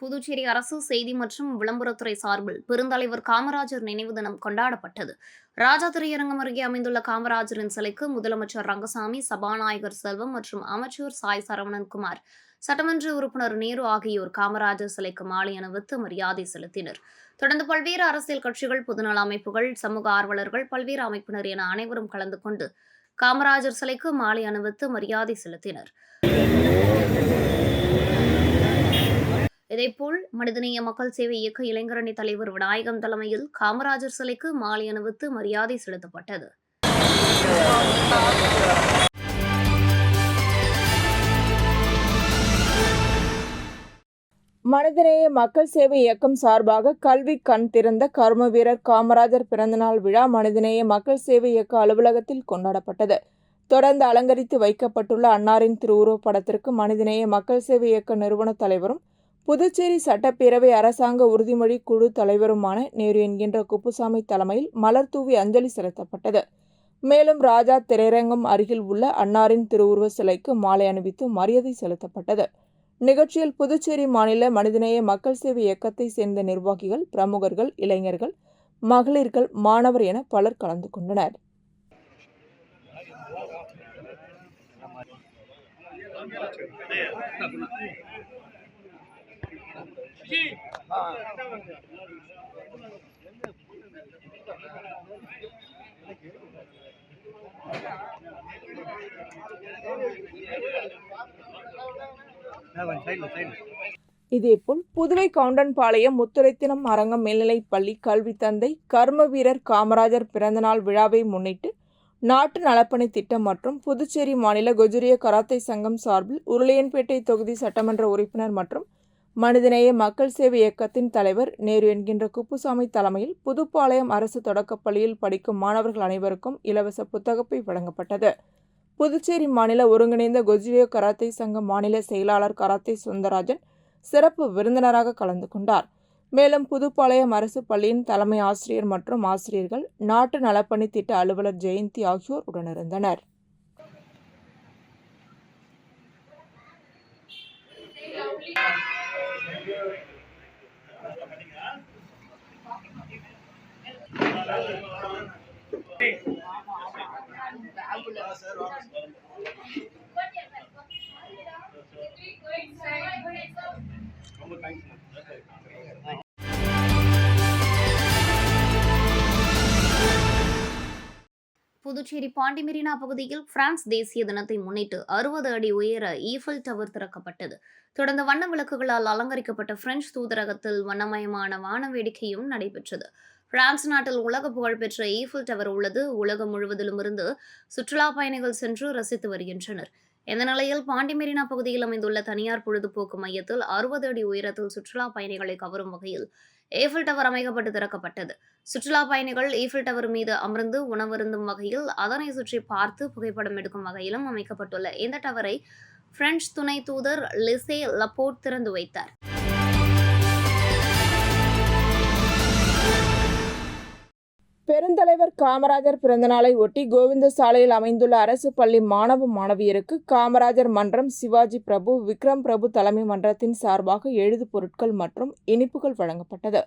புதுச்சேரி அரசு செய்தி மற்றும் விளம்பரத்துறை சார்பில் பெருந்தலைவர் காமராஜர் நினைவு தினம் கொண்டாடப்பட்டது. ராஜா திரையரங்கம் அருகே அமைந்துள்ள காமராஜரின் சிலைக்கு முதலமைச்சர் ரங்கசாமி, சபாநாயகர் செல்வம் மற்றும் அமைச்சர் சாய் சரவணன்குமார், சட்டமன்ற உறுப்பினர் நேரு ஆகியோர் காமராஜர் சிலைக்கு மாலை அணிவித்து மரியாதை செலுத்தினர். தொடர்ந்து பல்வேறு அரசியல் கட்சிகள், பொதுநல அமைப்புகள், சமூக ஆர்வலர்கள், பல்வேறு அமைப்பினர் என அனைவரும் கலந்து கொண்டு காமராஜர் சிலைக்கு மாலை அணிவித்து மரியாதை செலுத்தினர். இதேபோல் மனிதநேய மக்கள் சேவை இயக்க இளைஞரணி தலைவர் விநாயகம் தலைமையில் காமராஜர் சிலைக்கு மாலை அணிவித்து மரியாதை செலுத்தப்பட்டது. மனிதநேய மக்கள் சேவை இயக்கம் சார்பாக கல்வி கண் திறந்த கர்ம வீரர் காமராஜர் பிறந்தநாள் விழா மனிதநேய மக்கள் சேவை இயக்க அலுவலகத்தில் கொண்டாடப்பட்டது. தொடர்ந்து அலங்கரித்து வைக்கப்பட்டுள்ள அன்னாரின் திருவுருவப் படத்திற்கு மனிதநேய மக்கள் சேவை இயக்க நிறுவன தலைவரும் புதுச்சேரி சட்டப்பேரவை அரசாங்க உறுதிமொழி குழு தலைவருமான நேரு என்கின்ற குப்புசாமி தலைமையில் மலர் தூவி அஞ்சலி செலுத்தப்பட்டது. மேலும் ராஜா திரையரங்கம் அருகில் உள்ள அன்னாரின் திருவுருவ சிலைக்கு மாலை அணிவித்து மரியாதை செலுத்தப்பட்டது. நிகழ்ச்சியில் புதுச்சேரி மாநில மனிதநேய மக்கள் சேவை இயக்கத்தை சேர்ந்த நிர்வாகிகள், பிரமுகர்கள், இளைஞர்கள், மகளிர்கள், மாணவர் என பலர் கலந்து கொண்டனர். இதேபோல் புதுவை கவுண்டன்பாளையம் முத்துரைத்தினம் அரங்கம் மேல்நிலைப் பள்ளி கல்வி தந்தை கர்ம வீரர் காமராஜர் பிறந்தநாள் விழாவை முன்னிட்டு நாட்டு நலப்பணி திட்டம் மற்றும் புதுச்சேரி மாநில குஜரிய கராத்தே சங்கம் சார்பில் உருளையன்பேட்டை தொகுதி சட்டமன்ற உறுப்பினர் மற்றும் மனிதநேய மக்கள் சேவை இயக்கத்தின் தலைவர் நேரு என்கின்ற குப்புசாமி தலைமையில் புதுப்பாளையம் அரசு தொடக்கப்பள்ளியில் படிக்கும் மாணவர்கள் அனைவருக்கும் இலவச புத்தகப்பை வழங்கப்பட்டது. புதுச்சேரி மாநில ஒருங்கிணைந்த குஜரிய கராத்தே சங்க மாநில செயலாளர் கராத்தே சுந்தரராஜன் சிறப்பு விருந்தினராக கலந்து கொண்டார். மேலும் புதுப்பாளையம் அரசு பள்ளியின் தலைமை ஆசிரியர் மற்றும் ஆசிரியர்கள், நாட்டு நலப்பணி திட்ட அலுவலர் ஜெயந்தி ஆகியோர் உடனிருந்தனர். புதுச்சேரி பாண்டிமெரினா பகுதியில் பிரான்ஸ் தேசிய தினத்தை முன்னிட்டு 60 அடி உயர ஈஃபில் டவர் திறக்கப்பட்டது. தொடர்ந்து வண்ண விளக்குகளால் அலங்கரிக்கப்பட்ட பிரெஞ்சு தூதரகத்தில் வண்ணமயமான வான வேடிக்கையும் நடைபெற்றது. பிரான்ஸ் நாட்டில் உலக புகழ்பெற்ற ஈஃபில் டவர் உள்ளது. உலகம் முழுவதிலும் இருந்து சுற்றுலா பயணிகள் சென்று ரசித்து வருகின்றனர். இந்த நிலையில் பாண்டிமெரினா பகுதியில் அமைந்துள்ள தனியார் பொழுதுபோக்கு மையத்தில் 60 அடி உயரத்தில் சுற்றுலா பயணிகளை கவரும் வகையில் ஈஃபில் டவர் அமைக்கப்பட்டு திறக்கப்பட்டது. சுற்றுலா பயணிகள் ஈஃபில் டவர் மீது அமர்ந்து உணவருந்தும் வகையில், அதனை சுற்றி பார்த்து புகைப்படம் எடுக்கும் வகையிலும் அமைக்கப்பட்டுள்ள இந்த டவரை பிரெஞ்சு துணை தூதர் லிசே லபோர்ட் திறந்து வைத்தார். பெருந்தலைவர் காமராஜர் பிறந்தநாளை ஒட்டி கோவிந்த சாலையில் அமைந்துள்ள அரசு பள்ளி மாணவ மாணவியருக்கு காமராஜர் மன்றம், சிவாஜி பிரபு, விக்ரம் பிரபு தலைமை மன்றத்தின் சார்பாக எழுது பொருட்கள் மற்றும் இனிப்புகள் வழங்கப்பட்டது.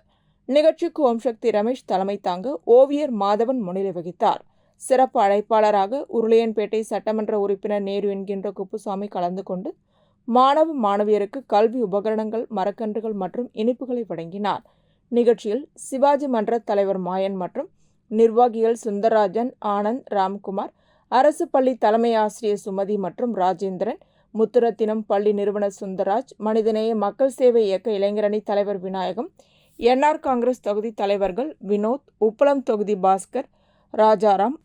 நிகழ்ச்சிக்கு ஓம் சக்தி ரமேஷ் தலைமை தாங்க ஓவியர் மாதவன் முன்னிலை வகித்தார். சிறப்பு அழைப்பாளராக உருளையன்பேட்டை சட்டமன்ற உறுப்பினர் நேரு என்கின்ற குப்புசாமி கலந்து கொண்டு மாணவ மாணவியருக்கு கல்வி உபகரணங்கள், மரக்கன்றுகள் மற்றும் இனிப்புகளை வழங்கினார். நிகழ்ச்சியில் சிவாஜி மன்ற தலைவர் மாயன் மற்றும் நிர்வாகிகள் சுந்தரராஜன், ஆனந்த், ராம்குமார், அரசு பள்ளி தலைமை ஆசிரியர் சுமதி மற்றும் ராஜேந்திரன், முத்துரத்தினம் பள்ளி நிறுவனர் சுந்தரராஜ், மனிதநேய மக்கள் சேவை இயக்க இளைஞரணி தலைவர் விநாயகம், என்ஆர் காங்கிரஸ் தொகுதி தலைவர்கள் வினோத், உப்பளம் தொகுதி பாஸ்கர், ராஜாராம்,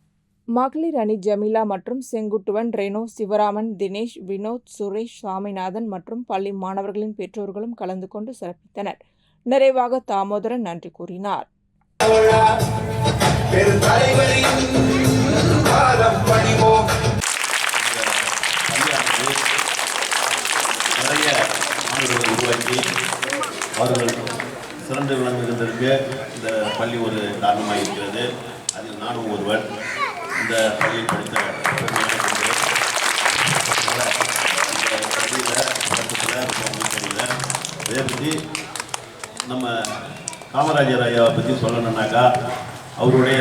மகளிர் அணி ஜமீலா மற்றும் செங்குட்டுவன், ரெனோ, சிவராமன், தினேஷ், வினோத், சுரேஷ், சாமிநாதன் மற்றும் பள்ளி மாணவர்களின் பெற்றோர்களும் கலந்து கொண்டு சிறப்பித்தனர். நிறைவாக தாமோதரன் நன்றி கூறினார். நிறைய மாணவர்களை உருவாக்கி அவர்கள் சிறந்து விளங்குகின்றதற்கு இந்த பள்ளி ஒரு காரணமாக இருக்கிறது. அதில் நானும் ஒருவன். இந்த பள்ளியில் படித்த இந்த பள்ளியில் பள்ளி நம்ம காமராஜர் ஐயாவை பற்றி சொல்லணுன்னாக்கா அவருடைய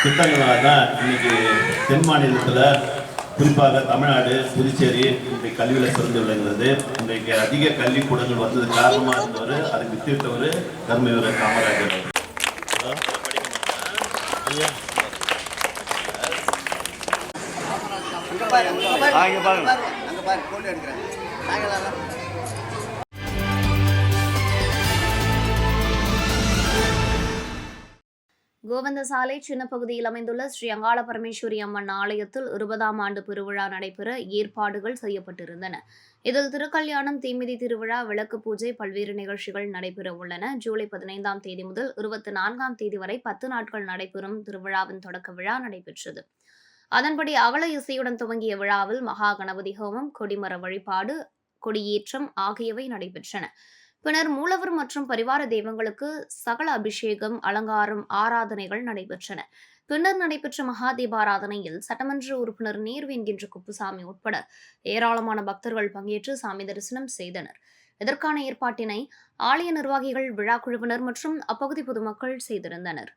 திட்டங்களாக தான் இன்னைக்கு தென் மாநிலத்தில் குறிப்பாக தமிழ்நாடு, புதுச்சேரி இன்றைக்கு கல்வியில் சிறந்து விளங்குகிறது. இன்றைக்கு அதிக கல்விக்கூடங்கள் வந்தது காரணமாக இருந்தவர், அதை வித்திட்டவர் கர்மவீரர் காமராஜர். கோவிந்தசாலை சின்ன பகுதியில் அமைந்துள்ள ஸ்ரீ அங்காள பரமேஸ்வரி அம்மன் ஆலயத்தில் 20ஆம் ஆண்டு பெருவிழா நடைபெற ஏற்பாடுகள் செய்யப்பட்டிருந்தன. இதில் திருக்கல்யாணம், தீமிதி திருவிழா, விளக்கு பூஜை, பல்வேறு நிகழ்ச்சிகள் நடைபெற உள்ளன. ஜூலை 15ஆம் தேதி முதல் 24ஆம் தேதி வரை 10 நாட்கள் நடைபெறும் திருவிழாவின் தொடக்க விழா நடைபெற்றது. அதன்படி அகல இசையுடன் துவங்கிய விழாவில் மகா கணபதி ஹோமம், கொடிமர வழிபாடு, கொடியேற்றம் ஆகியவை நடைபெற்றன. பின்னர் மூலவர் மற்றும் பரிவார தெய்வங்களுக்கு சகல அபிஷேகம், அலங்காரம், ஆராதனைகள் நடைபெற்றன. பின்னர் நடைபெற்ற மகா தீபாராதனையில் சட்டமன்ற உறுப்பினர் நேரு என்கின்ற குப்புசாமி உட்பட ஏராளமான பக்தர்கள் பங்கேற்று சாமி தரிசனம் செய்தனர். இதற்கான ஏற்பாட்டினை ஆலய நிர்வாகிகள், விழா குழுவினர் மற்றும் அப்பகுதி பொதுமக்கள் செய்திருந்தனர்.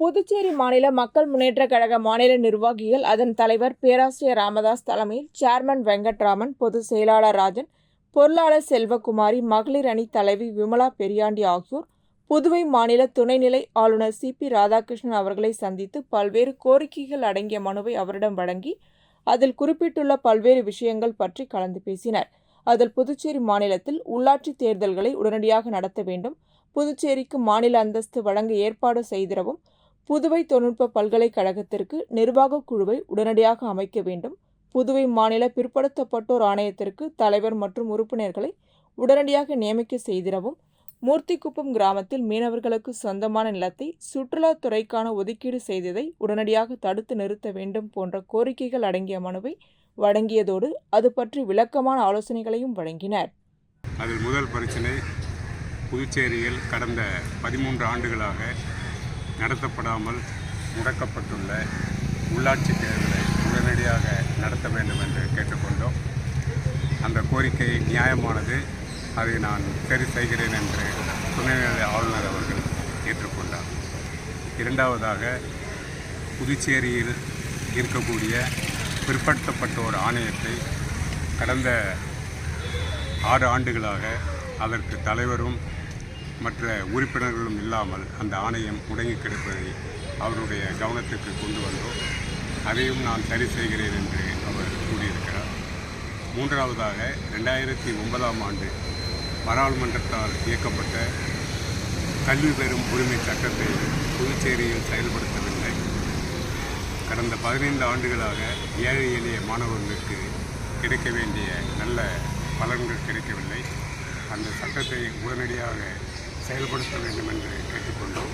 புதுச்சேரி மாநில மக்கள் முன்னேற்றக் கழக மாநில நிர்வாகிகள், அதன் தலைவர் பேராசிரியர் ராமதாஸ் தலைமையில் சேர்மன் வெங்கட்ராமன், பொதுச் செயலாளர் ராஜன், பொருளாளர் செல்வகுமாரி, மகளிர் அணி தலைவி விமலா பெரியாண்டி ஆகியோர் புதுவை மாநில துணைநிலை ஆளுநர் CP ராதாகிருஷ்ணன் அவர்களை சந்தித்து பல்வேறு கோரிக்கைகள் அடங்கிய மனுவை அவரிடம் வழங்கி அதில் குறிப்பிட்டுள்ள பல்வேறு விஷயங்கள் பற்றி கலந்து பேசினர். அதில் புதுச்சேரி மாநிலத்தில் உள்ளாட்சி தேர்தல்களை உடனடியாக நடத்த வேண்டும், புதுச்சேரிக்கு மாநில அந்தஸ்து வழங்க ஏற்பாடு செய்திடவும், புதுவை தொழில்நுட்ப பல்கலைக்கழகத்திற்கு நிர்வாக குழுவை உடனடியாக அமைக்க வேண்டும், புதுவை மாநில பிற்படுத்தப்பட்டோர் ஆணையத்திற்கு தலைவர் மற்றும் உறுப்பினர்களை உடனடியாக நியமிக்க செய்திடவும், மூர்த்திக்குப்பம் கிராமத்தில் மீனவர்களுக்கு சொந்தமான நிலத்தை சுற்றுலாத்துறைக்கான ஒதுக்கீடு செய்ததை உடனடியாக தடுத்து நிறுத்த வேண்டும் போன்ற கோரிக்கைகள் அடங்கிய மனுவை வழங்கியதோடு அது பற்றி விளக்கமான ஆலோசனைகளையும் வழங்கினர். அதில் முதல் பிரச்சனை, புதுச்சேரியில் கடந்த 13 ஆண்டுகளாக நடத்தப்படாமல் முடக்கப்பட்டுள்ள உள்ளாட்சி தேர்தலை உடனடியாக நடத்த வேண்டும் என்று கேட்டுக்கொண்டோம். அந்த கோரிக்கை நியாயமானது, அதை நான் சரி செய்கிறேன் என்று துணைநிலை ஆளுநர் அவர்கள் ஏற்றுக்கொண்டார். இரண்டாவதாக, புதுச்சேரியில் இருக்கக்கூடிய பிற்படுத்தப்பட்டோர் ஆணையத்தை கடந்த 6 ஆண்டுகளாக அதற்கு தலைவரும் மற்ற உறுப்பினர்களும் இல்லாமல் அந்த ஆணையம் முடங்கி கிடப்பதை அவருடைய கவனத்துக்கு கொண்டு வந்தோம். அதையும் நான் சரி செய்கிறேன் என்று அவர் கூறியிருக்கிறார். மூன்றாவதாக, 2009ஆம் ஆண்டு பாராளுமன்றத்தால் இயக்கப்பட்ட கல்வி பெறும் உரிமை சட்டத்தை புதுச்சேரியில் செயல்படுத்தவில்லை. கடந்த 15 ஆண்டுகளாக ஏழை எளிய மாணவர்களுக்கு கிடைக்க வேண்டிய நல்ல பலன்கள் கிடைக்கவில்லை. அந்த சட்டத்தை உடனடியாக செயல்படுத்த வேண்டும் என்று கேட்டுக்கொண்டோம்.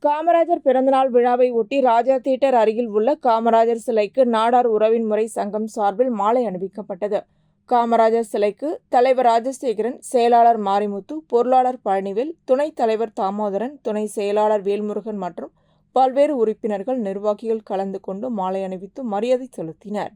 காமராஜர் பிறந்தநாள் விழாவை ஒட்டி ராஜா தியேட்டர் அருகில் உள்ள காமராஜர் சிலைக்கு நாடார் உறவின் முறை சங்கம் சார்பில் மாலை அணிவிக்கப்பட்டது. காமராஜர் சிலைக்கு தலைவர் ராஜசேகரன், செயலாளர் மாரிமுத்து, பொருளாளர் பழனிவேல், துணைத் தலைவர் தாமோதரன், துணை செயலாளர் வேல்முருகன் மற்றும் பல்வேறு உறுப்பினர்கள், நிர்வாகிகள் கலந்து கொண்டு மாலை அணிவித்து மரியாதை செலுத்தினர்.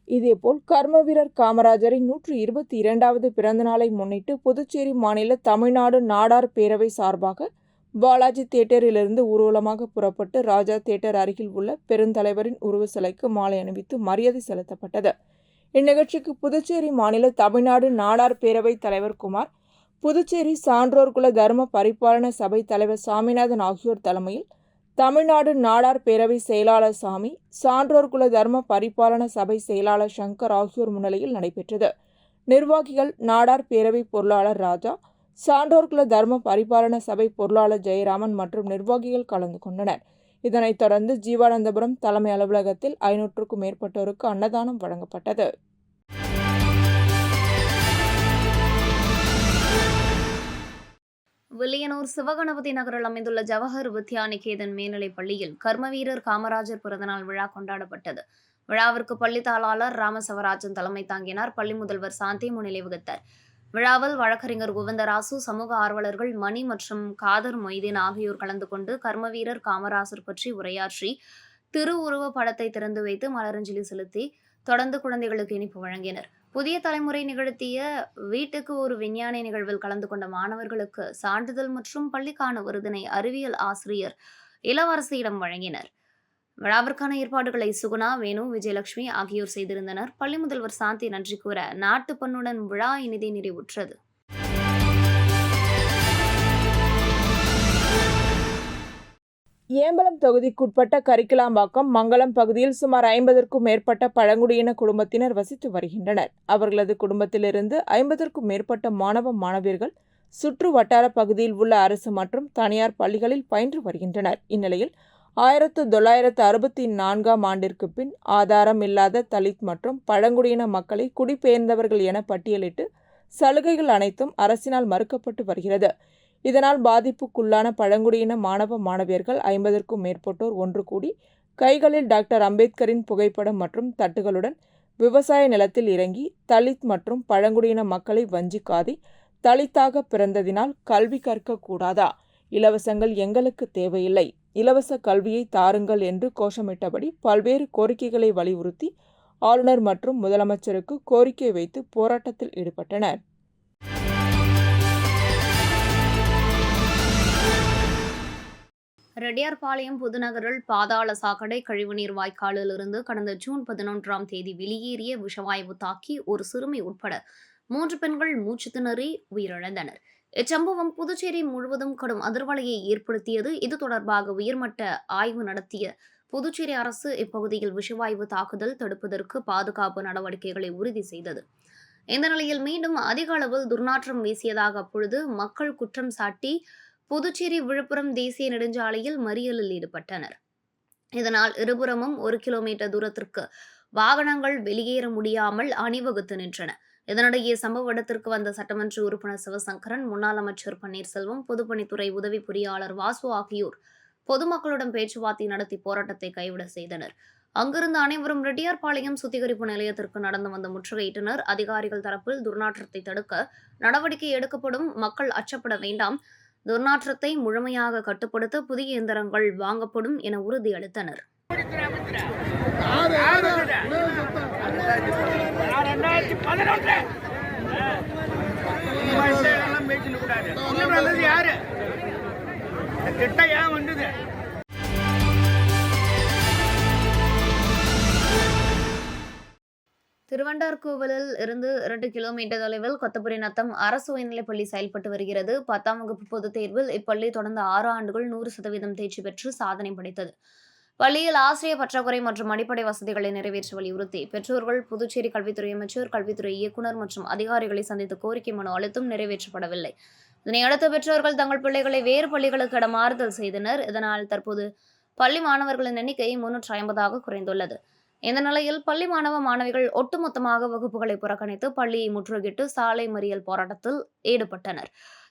இதேபோல் கர்மவீரர் காமராஜரின் 122வது பிறந்த நாளை முன்னிட்டு புதுச்சேரி மாநில தமிழ்நாடு நாடார் பேரவை சார்பாக பாலாஜி தியேட்டரிலிருந்து ஊர்வலமாக புறப்பட்டு ராஜா தியேட்டர் அருகில் உள்ள பெருந்தலைவரின் உருவ சிலைக்கு மாலை அணிவித்து மரியாதை செலுத்தப்பட்டது. இந்நிகழ்ச்சிக்கு புதுச்சேரி மாநில தமிழ்நாடு நாடார் பேரவை தலைவர் குமார், புதுச்சேரி சான்றோர் குல தர்ம பரிபாலன சபை தலைவர் சாமிநாதன் ஆகியோர் தலைமையில் தமிழ்நாடு நாடார் பேரவை செயலாளர் சாமி, சான்றோர் குல தர்ம பரிபாலன சபை செயலாளர் சங்கர் ஆகியோர் முன்னிலையில் நடைபெற்றது. நிர்வாகிகள் நாடார் பேரவை பொருளாளர் ராஜா, சான்றோர் குல தர்ம பரிபாலன சபை பொருளாளர் ஜெயராமன் மற்றும் நிர்வாகிகள் கலந்து கொண்டனர். இதனைத் தொடர்ந்து ஜீவானந்தபுரம் தலைமை அலுவலகத்தில் 500க்கும் மேற்பட்டோருக்கு அன்னதானம் வழங்கப்பட்டது. வில்லியனூர் சிவகணபதி நகரில் அமைந்துள்ள ஜவஹர் வித்யாநிகேதன் மேல்நிலைப் பள்ளியில் கர்மவீரர் காமராஜர் பிறந்தநாள் விழா கொண்டாடப்பட்டது. விழாவிற்கு பள்ளி தாளாளர் ராமசவராஜன் தலைமை தாங்கினார். பள்ளி முதல்வர் சாந்தி முன்னிலை வகித்தார். விழாவில் வழக்கறிஞர் கோவிந்தராசு, சமூக ஆர்வலர்கள் மணி மற்றும் காதர் மொய்தீன் ஆகியோர் கலந்து கொண்டு கர்மவீரர் காமராஜர் பற்றி உரையாற்றி திருவுருவ படத்தை திறந்து வைத்து மலரஞ்சலி செலுத்தி தொடர்ந்து குழந்தைகளுக்கு இனிப்பு வழங்கினர். புதிய தலைமுறை நிகழ்த்திய வீட்டுக்கு ஒரு விஞ்ஞானி நிகழ்வில் கலந்து கொண்ட மாணவர்களுக்கு சான்றிதழ் மற்றும் பள்ளிக்கான விருதினை அறிவியல் ஆசிரியர் இளவரசியிடம் வழங்கினர். விழாவிற்கான ஏற்பாடுகளை சுகுணா, வேணு, விஜயலட்சுமி ஆகியோர் செய்திருந்தனர். பள்ளி முதல்வர் சாந்தி நன்றி கூற நாட்டுப்பண்ணுடன் விழா இனிதே நிறைவுற்றது. ஏம்பலம் தொகுதிக்குட்பட்ட கரிக்கலாம்பாக்கம், மங்கலம் பகுதியில் சுமார் 50க்கும் மேற்பட்ட பழங்குடியின குடும்பத்தினர் வசித்து வருகின்றனர். அவர்களது குடும்பத்திலிருந்து 50க்கும் மேற்பட்ட மாணவ மாணவியர்கள் சுற்று வட்டார பகுதியில் உள்ள அரசு மற்றும் தனியார் பள்ளிகளில் பயின்று வருகின்றனர். இந்நிலையில் 1964ஆம் ஆண்டிற்கு பின் ஆதாரம் இல்லாத தலித் மற்றும் பழங்குடியின மக்களை குடிபெயர்ந்தவர்கள் என பட்டியலிட்டு சலுகைகள் அனைத்தும் அரசினால் மறுக்கப்பட்டு வருகிறது. இதனால் பாதிப்புக்குள்ளான பழங்குடியின மாணவ மாணவியர்கள் 50க்கும் மேற்பட்டோர் ஒன்று கூடி கைகளில் டாக்டர் அம்பேத்கரின் புகைப்படம் மற்றும் தட்டுகளுடன் விவசாய நிலத்தில் இறங்கி தலித் மற்றும் பழங்குடியின மக்களை வஞ்சிக்காதே, தலித்தாக பிறந்ததினால் கல்வி கற்க கூடாதா, இலவசங்கள் எங்களுக்கு தேவையில்லை, இலவச கல்வியை தாருங்கள் என்று கோஷமிட்டபடி பல்வேறு கோரிக்கைகளை வலியுறுத்தி ஆளுநர் மற்றும் முதலமைச்சருக்கு கோரிக்கை வைத்து போராட்டத்தில் ஈடுபட்டனர். ரெட்டியார்பாளையம் புதுநகரில் பாதாள சாக்கடை கழிவுநீர் வாய்க்காலில் இருந்து கடந்த ஜூன் 11ஆம் தேதி வெளியேறிய விஷவாயு தாக்கி ஒரு சிறுமி உட்பட 3 பெண்கள் மூச்சு திணறி உயிரிழந்தனர். இச்சம்பவம் புதுச்சேரி முழுவதும் கடும் அதிர்வலையை ஏற்படுத்தியது. இது தொடர்பாக உயர்மட்ட ஆய்வு நடத்திய புதுச்சேரி அரசு இப்பகுதியில் விஷவாயு தாக்குதல் தடுப்பதற்கு பாதுகாப்பு நடவடிக்கைகளை உறுதி செய்தது. இந்த நிலையில் மீண்டும் அதிக அளவில் துர்நாற்றம் வீசியதாக அப்பொழுது மக்கள் குற்றம் சாட்டி புதுச்சேரி விழுப்புரம் தேசிய நெடுஞ்சாலையில் மறியலில் ஈடுபட்டனர். இதனால் இருபுறமும் 1 கிலோமீட்டர் தூரத்திற்கு வாகனங்கள் வெளியேற முடியாமல் அணிவகுத்து நின்றன. இதனிடையே சம்பவ இடத்திற்கு வந்த சட்டமன்ற உறுப்பினர் சிவசங்கரன், முன்னாள் அமைச்சர் பன்னீர்செல்வம், பொதுப்பணித்துறை உதவி பொறியாளர் வாசு ஆகியோர் பொதுமக்களுடன் பேச்சுவார்த்தை நடத்தி போராட்டத்தை கைவிட செய்தனர். அங்கிருந்த அனைவரும் ரெட்டியார்பாளையம் சுத்திகரிப்பு நிலையத்திற்கு நடந்து வந்த முற்றுகையிட்டனர். அதிகாரிகள் தரப்பில் துர்நாற்றத்தை தடுக்க நடவடிக்கை எடுக்கப்படும், மக்கள் அச்சப்பட வேண்டாம், துர்நாற்றத்தை முழுமையாக கட்டுப்படுத்த புதிய இயந்திரங்கள் வாங்கப்படும் என உறுதியளித்தனர். திருவண்டார்கோவிலில் இருந்து 2 கிலோமீட்டர் தொலைவில் கொத்தபுரி நத்தம் அரசு உயர்நிலைப்பள்ளி செயல்பட்டு வருகிறது. 10ஆம் வகுப்பு பொதுத் தேர்வில் இப்பள்ளி தொடர்ந்து 6 ஆண்டுகள் 100% தேர்ச்சி பெற்று சாதனை படைத்தது. பள்ளியில் ஆசிரியர் பற்றாக்குறை மற்றும் அடிப்படை வசதிகளை நிறைவேற்ற வலியுறுத்தி பெற்றோர்கள் புதுச்சேரி கல்வித்துறை அமைச்சர், கல்வித்துறை இயக்குநர் மற்றும் அதிகாரிகளை சந்தித்து கோரிக்கை மனு அளித்தும் நிறைவேற்றப்படவில்லை. இதனையடுத்து பெற்றோர்கள் தங்கள் பிள்ளைகளை வேறு பள்ளிகளுக்கு இடமாறுதல் செய்தனர். இதனால் தற்போது பள்ளி மாணவர்களின் எண்ணிக்கை 350ஆக குறைந்துள்ளது. இந்த நிலையில் பள்ளி மாணவ மாணவிகள் ஒட்டுமொத்தமாக வகுப்புகளை புறக்கணித்து பள்ளியை முற்றுகையிட்டு சாலை மறியல் போராட்டத்தில் ஈடுபட்டனர்.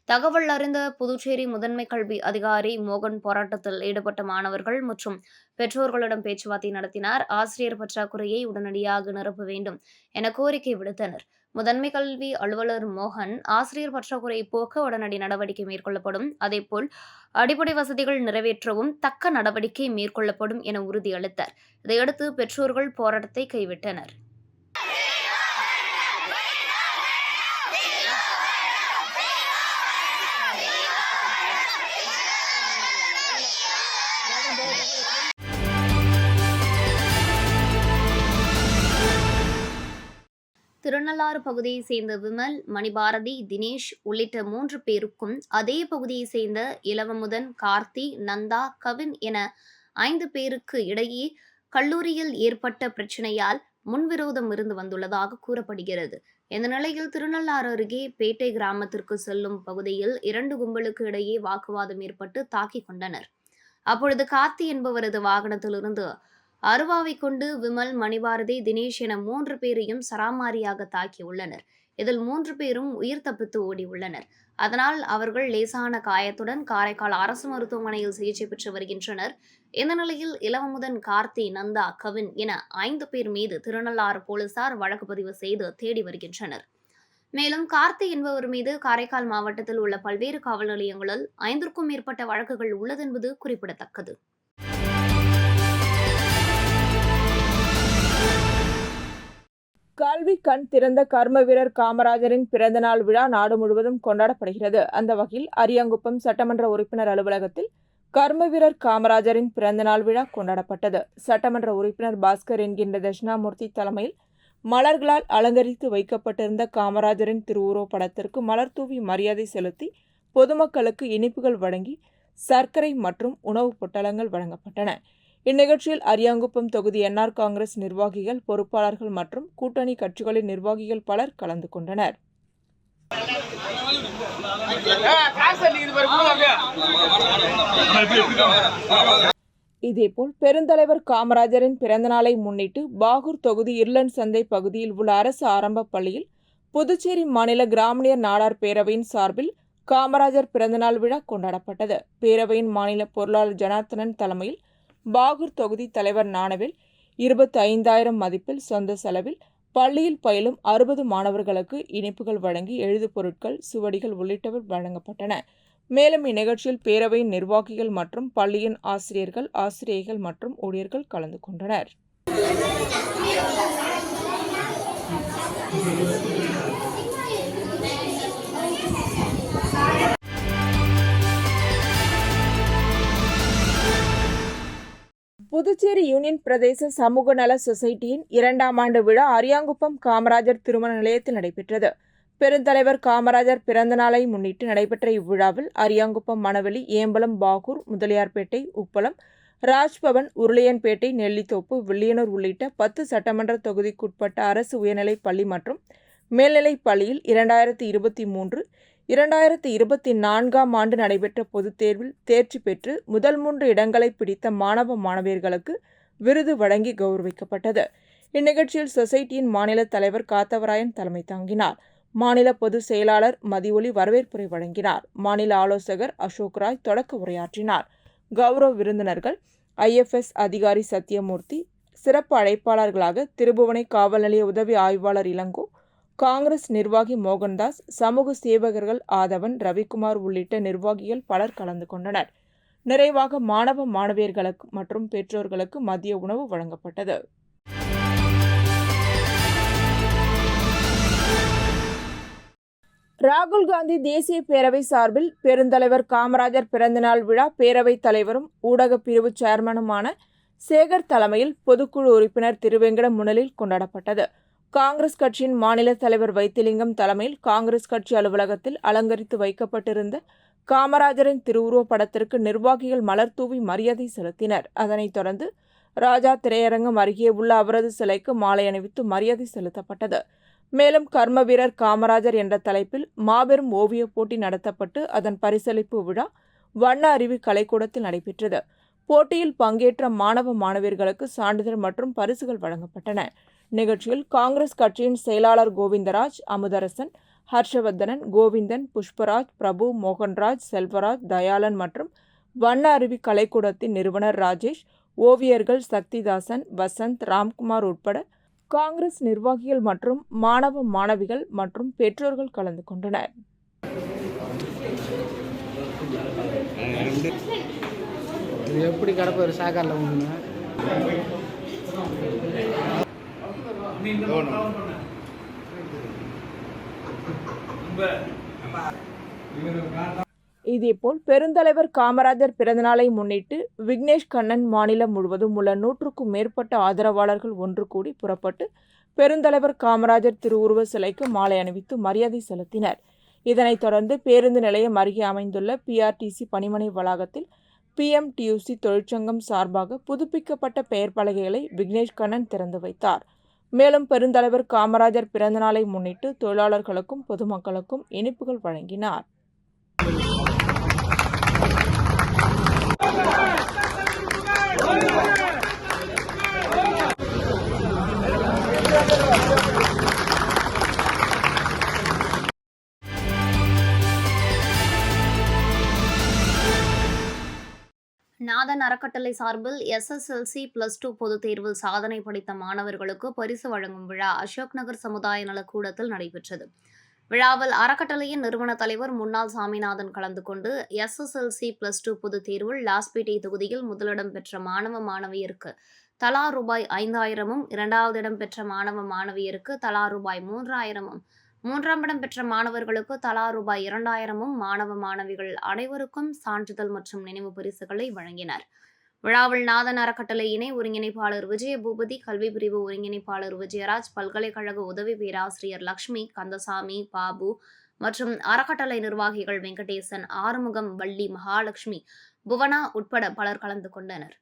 தகவல் அறிந்த புதுச்சேரி முதன்மை கல்வி அதிகாரி மோகன் போராட்டத்தில் ஈடுபட்ட மாணவர்கள் மற்றும் பெற்றோர்களிடம் பேச்சுவார்த்தை நடத்தினார். ஆசிரியர் பற்றாக்குறையை உடனடியாக நிரப்ப வேண்டும் என கோரிக்கை விடுத்தனர். முதன்மை கல்வி அலுவலர் மோகன், ஆசிரியர் பற்றாக்குறையை போக்க உடனடி நடவடிக்கை மேற்கொள்ளப்படும், அதேபோல் அடிப்படை வசதிகள் நிறைவேற்றவும் தக்க நடவடிக்கை மேற்கொள்ளப்படும் என உறுதியளித்தார். இதையடுத்து பெற்றோர்கள் போராட்டத்தை கைவிட்டனர். திருநள்ளாறு பகுதியை சேர்ந்த விமல், மணிபாரதி, தினேஷ் உள்ளிட்ட 3 பேருக்கும் அதே பகுதியை சேர்ந்த இளவமுதன், கார்த்தி, நந்தா, கவின் என 5 பேருக்கு இடையே கல்லூரியில் ஏற்பட்ட பிரச்சனையால் முன்விரோதம் இருந்து வந்துள்ளதாக கூறப்படுகிறது. இந்த நிலையில் திருநள்ளாறு அருகே பேட்டை கிராமத்திற்கு செல்லும் பகுதியில் 2 கும்பலுக்கு இடையே வாக்குவாதம் ஏற்பட்டு தாக்கிக் கொண்டனர். அப்பொழுது கார்த்தி என்பவரது வாகனத்திலிருந்து அருவாவை கொண்டு விமல், மணிபாரதி, தினேஷ் என 3 பேரையும் சராமாரியாக தாக்கியுள்ளனர். இதில் 3 பேரும் உயிர் தப்பித்து ஓடியுள்ளனர். அதனால் அவர்கள் லேசான காயத்துடன் காரைக்கால் அரசு மருத்துவமனையில் சிகிச்சை பெற்று வருகின்றனர். இந்த நிலையில் இளவமுதன், கார்த்தி, நந்தா, கவின் என 5 பேர் மீது திருநள்ளாறு போலீசார் வழக்கு பதிவு செய்து தேடி வருகின்றனர். மேலும் கார்த்தி என்பவர் மீது காரைக்கால் மாவட்டத்தில் உள்ள பல்வேறு காவல் நிலையங்களில் 5க்கும் மேற்பட்ட வழக்குகள் உள்ளதென்பது குறிப்பிடத்தக்கது. கல்வி கண் திறந்த கர்ம வீரர் காமராஜரின் பிறந்தநாள் விழா நாடு முழுவதும் கொண்டாடப்படுகிறது. அந்த வகையில் அரியாங்குப்பம் சட்டமன்ற உறுப்பினர் அலுவலகத்தில் கர்ம வீரர் காமராஜரின் பிறந்தநாள் விழா கொண்டாடப்பட்டது. சட்டமன்ற உறுப்பினர் பாஸ்கர் என்கின்ற தட்சிணாமூர்த்தி தலைமையில் மலர்களால் அலங்கரித்து வைக்கப்பட்டிருந்த காமராஜரின் திருவுருவப் படத்திற்கு மலர் தூவி மரியாதை செலுத்தி பொதுமக்களுக்கு இனிப்புகள் வழங்கி சர்க்கரை மற்றும் உணவுப் பொட்டலங்கள் வழங்கப்பட்டன. இந்நிகழ்ச்சியில் அரியாங்குப்பம் தொகுதி என்ஆர் காங்கிரஸ் நிர்வாகிகள், பொறுப்பாளர்கள் மற்றும் கூட்டணி கட்சிகளின் நிர்வாகிகள் பலர் கலந்து கொண்டனர். இதேபோல் பெருந்தலைவர் காமராஜரின் பிறந்தநாளை முன்னிட்டு பாகூர் தொகுதி இருளன் சந்தை பகுதியில் உள்ள அரசு ஆரம்ப பள்ளியில் புதுச்சேரி மாநில கிராமணியர் நாடார் பேரவையின் சார்பில் காமராஜர் பிறந்தநாள் விழா கொண்டாடப்பட்டது. பேரவையின் மாநில பொருளாளர் ஜனார்த்தனன் தலைமையில் பாகூர் தொகுதி தலைவர் ஞானவேல் 25,000 மதிப்பில் சொந்த செலவில் பள்ளியில் பயிலும் 60 மாணவர்களுக்கு இனிப்புகள் வழங்கி எழுதுப் பொருட்கள், சுவடிகள் உள்ளிட்டவை வழங்கப்பட்டன. மேலும் இந்நிகழ்ச்சியில் பேரவையின் நிர்வாகிகள் மற்றும் பள்ளியின் ஆசிரியர்கள், ஆசிரியைகள் மற்றும் ஊழியர்கள் கலந்து கொண்டனர். புதுச்சேரி யூனியன் பிரதேச சமூக நல சொசைட்டியின் 2ஆம் ஆண்டு விழா அரியாங்குப்பம் காமராஜர் திருமண நிலையத்தில் நடைபெற்றது. பெருந்தலைவர் காமராஜர் பிறந்த நாளை முன்னிட்டு நடைபெற்ற இவ்விழாவில் அரியாங்குப்பம், மணவெளி, ஏம்பலம், பாகூர், முதலியார்பேட்டை, உப்பளம், ராஜ்பவன், உருளையன்பேட்டை, நெல்லித்தோப்பு, வில்லியனூர் உள்ளிட்ட 10 சட்டமன்ற தொகுதிக்குட்பட்ட அரசு உயர்நிலைப் பள்ளி மற்றும் மேல்நிலைப் பள்ளியில் 2023, 2024ஆம் ஆண்டு நடைபெற்ற பொதுத் தேர்வில் தேர்ச்சி பெற்று முதல் 3 இடங்களை பிடித்த மாணவ மாணவியர்களுக்கு விருது வழங்கி கௌரவிக்கப்பட்டது. இந்நிகழ்ச்சியில் சொசைட்டியின் மாநில தலைவர் காத்தவராயன் தலைமை தாங்கினார். மாநில பொதுச் செயலாளர் மதியொலி வரவேற்புரை வழங்கினார். மாநில ஆலோசகர் அசோக்ராய் தொடக்க உரையாற்றினார். கௌரவ விருந்தினர்கள் ஐஎஃப்எஸ் அதிகாரி சத்தியமூர்த்தி, சிறப்பு அழைப்பாளர்களாக திருபுவனை காவல் நிலைய உதவி ஆய்வாளர் இளங்கோ, காங்கிரஸ் நிர்வாகி மோகன்தாஸ், சமூக சேவகர்கள் ஆதவன், ரவிக்குமார் உள்ளிட்ட நிர்வாகிகள் பலர் கலந்து கொண்டனர். நிறைவாக மாணவ மாணவியர்களுக்கு மற்றும் பெற்றோர்களுக்கு மதிய உணவு வழங்கப்பட்டது. ராகுல் காந்தி தேசிய பேரவை சார்பில் பெருந்தலைவர் காமராஜர் பிறந்தநாள் விழா பேரவைத் தலைவரும் ஊடகப் பிரிவு சேர்மனுமான சேகர் தலைமையில் பொதுக்குழு உறுப்பினர் திருவேங்கடம் முன்னிலையில் கொண்டாடப்பட்டது. காங்கிரஸ் கட்சியின் மாநில தலைவர் வைத்திலிங்கம் தலைமையில் காங்கிரஸ் கட்சி அலுவலகத்தில் அலங்கரித்து வைக்கப்பட்டிருந்த காமராஜரின் திருவுருவப் படத்திற்கு நிர்வாகிகள் மலர் தூவி மரியாதை செலுத்தினர். அதனைத் தொடர்ந்து ராஜா திரையரங்கம் அருகே உள்ள அவரது சிலைக்கு மாலை அணிவித்து மரியாதை செலுத்தப்பட்டது. மேலும் கர்ம வீரர் காமராஜர் என்ற தலைப்பில் மாபெரும் ஓவியப் போட்டி நடத்தப்பட்டு அதன் பரிசளிப்பு விழா வண்ண அருவி கலைக்கூடத்தில் நடைபெற்றது. போட்டியில் பங்கேற்ற மாணவ மாணவியர்களுக்கு சான்றிதழ் மற்றும் பரிசுகள் வழங்கப்பட்டன. நிகழ்ச்சியில் காங்கிரஸ் கட்சியின் செயலாளர் கோவிந்தராஜ், அமுதரசன், ஹர்ஷவர்தனன், கோவிந்தன், புஷ்பராஜ், பிரபு, மோகன்ராஜ், செல்வராஜ், தயாளன் மற்றும் வண்ண அருவி கலைக்கூடத்தின் நிறுவனர் ராஜேஷ், ஓவியர்கள் சக்திதாசன், வசந்த், ராம்குமார் உட்பட காங்கிரஸ் நிர்வாகிகள் மற்றும் மாணவ மாணவிகள் மற்றும் பெற்றோர்கள் கலந்து கொண்டனர். எப்படி கடப்பாரு சாக்கால இதேபோல் பெருந்தலைவர் காமராஜர் பிறந்தநாளை முன்னிட்டு விக்னேஷ் கண்ணன் மாநிலம் முழுவதும் உள்ள 100க்கும் மேற்பட்ட ஆதரவாளர்கள் ஒன்று கூடி புறப்பட்டு பெருந்தலைவர் காமராஜர் திருவுருவ சிலைக்கு மாலை அணிவித்து மரியாதை செலுத்தினர். இதனைத் தொடர்ந்து பேருந்து நிலையம் அருகே அமைந்துள்ள பிஆர்டிசி பணிமனை வளாகத்தில் பிஎம்டியூசி தொழிற்சங்கம் சார்பாக புதுப்பிக்கப்பட்ட பெயர் பலகைகளை விக்னேஷ் கண்ணன் திறந்து வைத்தார். மேலும் பெருந்தலைவர் காமராஜர் பிறந்தநாளை முன்னிட்டு தொழிலாளர்களுக்கும் பொதுமக்களுக்கும் இனிப்புகள் வழங்கினார். நாதன் அறக்கட்டளை சார்பில் SSLC +2 பொதுத் தேர்வில் சாதனை படைத்த மாணவர்களுக்கு பரிசு வழங்கும் விழா அசோக் நகர் சமுதாய நலக்கூடத்தில் நடைபெற்றது. விழாவில் அறக்கட்டளையின் நிறுவன தலைவர் முன்னாள் சாமிநாதன் கலந்து கொண்டு SSLC +2 பொதுத் தேர்வில் லாஸ்பேட்டை தொகுதியில் முதலிடம் பெற்ற மாணவ மாணவியருக்கு தலா ரூபாய் 5000ம், இரண்டாவது இடம் பெற்ற மாணவ மாணவியருக்கு தலா ரூபாய் 3000ம், மூன்றாம் இடம் பெற்ற மாணவர்களுக்கு தலா ரூபாய் 2000ம், மாணவ மாணவிகள் அனைவருக்கும் சான்றிதழ் மற்றும் நினைவு பரிசுகளை வழங்கினர். விழாவில் நாதன் அறக்கட்டளை இணை ஒருங்கிணைப்பாளர் விஜயபூபதி, கல்வி பிரிவு ஒருங்கிணைப்பாளர் விஜயராஜ், பல்கலைக்கழக உதவி பேராசிரியர் லட்சுமி, கந்தசாமி, பாபு மற்றும் அறக்கட்டளை நிர்வாகிகள் வெங்கடேசன், ஆறுமுகம், வள்ளி, மகாலட்சுமி, புவனா உட்பட பலர் கலந்து கொண்டனர்.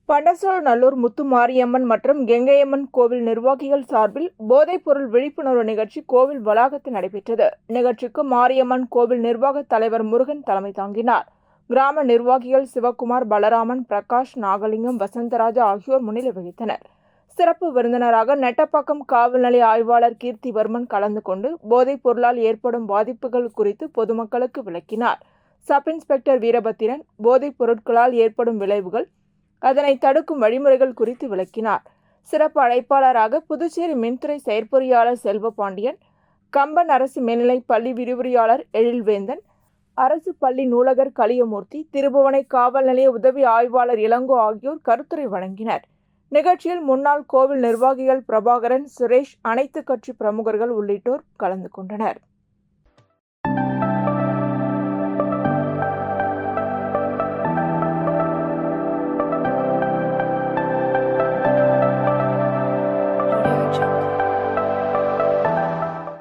பண்டசோழநல்லூர் முத்துமாரியம்மன் மற்றும் கெங்கையம்மன் கோவில் நிர்வாகிகள் சார்பில் போதைப்பொருள் விழிப்புணர்வு நிகழ்ச்சி கோவில் வளாகத்தில் நடைபெற்றது. நிகழ்ச்சிக்கு மாரியம்மன் கோவில் நிர்வாக தலைவர் முருகன் தலைமை தாங்கினார். கிராம நிர்வாகிகள் சிவகுமார், பலராமன், பிரகாஷ், நாகலிங்கம், வசந்தராஜா ஆகியோர் முன்னிலை வகித்தனர். சிறப்பு விருந்தினராக நெட்டப்பாக்கம் காவல் நிலைய ஆய்வாளர் கீர்த்திவர்மன் கலந்து கொண்டு போதைப் பொருளால் ஏற்படும் பாதிப்புகள் குறித்து பொதுமக்களுக்கு விளக்கினார். சப் இன்ஸ்பெக்டர் வீரபத்திரன் போதைப் பொருட்களால் ஏற்படும் விளைவுகள், அதனை தடுக்கும் வழிமுறைகள் குறித்து விளக்கினார். சிறப்பு அழைப்பாளராக புதுச்சேரி மின்துறை செயற்பொறியாளர் செல்வபாண்டியன், கம்பன் அரசு மேல்நிலைப் பள்ளி விரிவுரையாளர் எழில்வேந்தன், அரசு பள்ளி நூலகர் கலியமூர்த்தி, திருபுவனை காவல் நிலைய உதவி ஆய்வாளர் இளங்கோ ஆகியோர் கருத்துரை வழங்கினர். நிகழ்ச்சியில் முன்னாள் கோவில் நிர்வாகிகள் பிரபாகரன், சுரேஷ், அனைத்து கட்சி பிரமுகர்கள் உள்ளிட்டோர் கலந்து கொண்டனர்.